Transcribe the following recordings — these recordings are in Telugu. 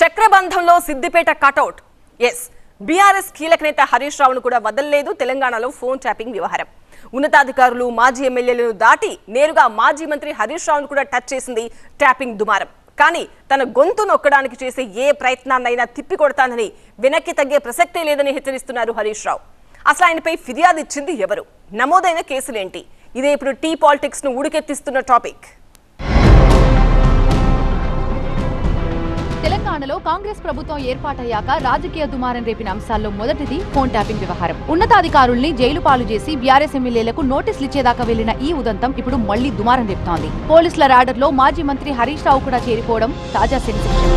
చక్రబంధంలో సిద్దిపేట కటౌట్. ఎస్, బీఆర్ఎస్ కీలక నేత హరీష్ రావును కూడా వదలలేదు తెలంగాణలో ఫోన్ ట్యాపింగ్ వ్యవహారం. ఉన్నతాధికారులు మాజీ ఎమ్మెల్యేలను దాటి నేరుగా మాజీ మంత్రి హరీష్ రావును కూడా టచ్ చేసింది ట్యాపింగ్ దుమారం. కానీ తన గొంతు నొక్కడానికి చేసే ఏ ప్రయత్నాన్నైనా తిప్పికొడతానని వెనక్కి తగ్గే ప్రసక్తే లేదని హెచ్చరిస్తున్నారు హరీష్ రావు. అసలు ఆయనపై ఫిర్యాదు ఇచ్చింది ఎవరు, నమోదైన కేసులేంటి? ఇదే ఇప్పుడు టీ పాలిటిక్స్ ను ఉడికెత్తిస్తున్న టాపిక్. తెలంగాణలో కాంగ్రెస్ ప్రభుత్వం ఏర్పాటయ్యాక రాజకీయ దుమారం రేపిన అంశాల్లో మొదటిది ఫోన్ ట్యాపింగ్ వ్యవహారం. ఉన్నతాధికారుల్ని జైలు పాలు చేసి బీఆర్ఎస్ ఎమ్మెల్యేలకు నోటీసులు ఇచ్చేదాకా వెళ్లిన ఈ ఉదంతం ఇప్పుడు మళ్లీ దుమారం రేపుతోంది. పోలీసుల రాడర్లో మాజీ మంత్రి హరీష్ రావు కూడా చేరిపోవడం తాజా సెన్సేషన్.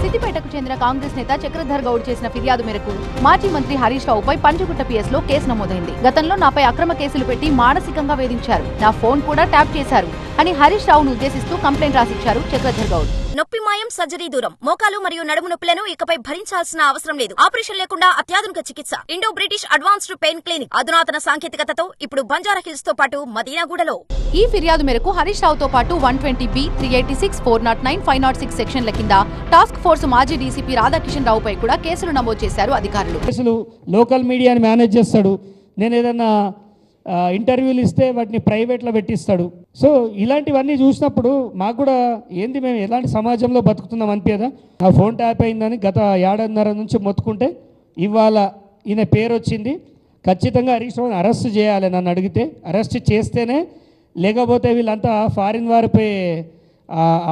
సిద్దిపేటకు చెందిన కాంగ్రెస్ నేత చక్రధర్ గౌడ్ చేసిన ఫిర్యాదు మేరకు మాజీ మంత్రి హరీష్ రావుపై పంజగుట్ట పిఎస్ లో కేసు నమోదైంది. గతంలో నాపై అక్రమ కేసులు పెట్టి మానసికంగా వేధించారు, నా ఫోన్ కూడా ట్యాప్ చేశారు అని హరీష్ రావును ఉద్దేశిస్తూ కంప్లైంట్ రాసిచ్చారు చక్రధర్ గౌడ్. నొప్పి మాయం, సర్జరీ దూరం. మోకాలు మరియు నడుము నొప్పులను ఇకపై భరించాల్సిన అవసరం లేదు. ఆపరేషన్ లేకుండా అత్యాధునిక చికిత్స. Indo British advanced pain clinic అధునాతన సాంకేతికతతో ఇప్పుడు బంజారా హిల్స్ తో పాటు మదీనాగూడలో. ఈ ఫిర్యాదు మేరకు హరీష్ రావుతో పాటు 120B, 386, 409, 506 సెక్షన్ల కింద టాస్క్ ఫోర్స్ మాజీ డీసీపీ రాధాకిషన్ రావుపై కూడా కేసులు నమోదు చేశారు అధికారులు. లోకల్ మీడియాని మేనేజ్ చేస్తాడు. నేను ఏదన్నా ఇంటర్వ్యూలు ఇస్తే వాటిని ప్రైవేట్లో పెట్టిస్తాడు. సో ఇలాంటివన్నీ చూసినప్పుడు మాకు కూడా ఏంది, మేము ఎలాంటి సమాజంలో బతుకుతున్నాం అనిపించదా? ఆ ఫోన్ ట్యాప్ అయిందని గత 1.5 నుంచి మొత్తుకుంటే ఇవాళ ఈయన పేరు వచ్చింది. ఖచ్చితంగా హరీష్ రావుని అరెస్ట్ చేయాలి. నన్ను అడిగితే అరెస్ట్ చేస్తేనే, లేకపోతే వీళ్ళంతా ఫారిన్ వారిపై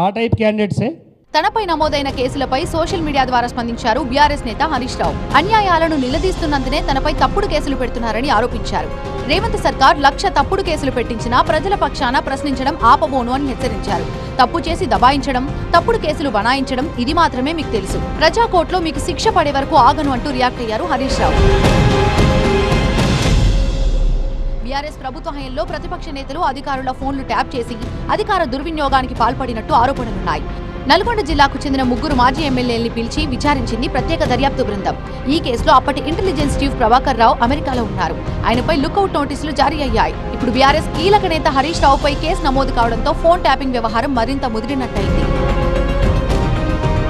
ఆ టైప్ క్యాండిడేట్సే. తనపై నమోదైన కేసులపై సోషల్ మీడియా ద్వారా స్పందించారు బీఆర్ఎస్ నేత హరీష్ రావు. అన్యాయాలను నిలదీస్తున్నందునే తనపై తప్పుడు కేసులు పెడుతున్నారని ఆరోపించారు. రేవంత్ సర్కార్ 1,00,000 తప్పుడు కేసులు పెట్టించినా ప్రజల పక్షాన ప్రశ్నించడం ఆపబోను అని హెచ్చరించారు. తప్పు చేసి దబాయించడం, తప్పుడు కేసులు బనాయించడం ఇది మాత్రమే మీకు తెలుసు. ప్రజా కోర్టులో మీకు శిక్ష పడే వరకు ఆగను అంటూ రియాక్ట్ అయ్యారు హరీష్ రావు. బీఆర్ఎస్ ప్రభుత్వ హయాంలో ప్రతిపక్ష నేతలు అధికారుల ఫోన్లు ట్యాప్ చేసి అధికార దుర్వినియోగానికి పాల్పడినట్టు ఆరోపణలున్నాయి. నల్గొండ జిల్లాకు చెందిన 3 మాజీ ఎమ్మెల్యేల్ని పిలిచి విచారించింది ప్రత్యేక దర్యాప్తు బృందం. ఈ కేసులో అప్పటి ఇంటెలిజెన్స్ చీఫ్ ప్రభాకర్ రావు అమెరికాలో ఉన్నారు. ఆయనపై లుకౌట్ నోటీసులు జారీ అయ్యాయి. ఇప్పుడు బీఆర్ఎస్ కీలక నేత హరీష్ రావుపై కేసు నమోదు కావడంతో ఫోన్ ట్యాపింగ్ వ్యవహారం మరింత ముదిరినట్టయింది.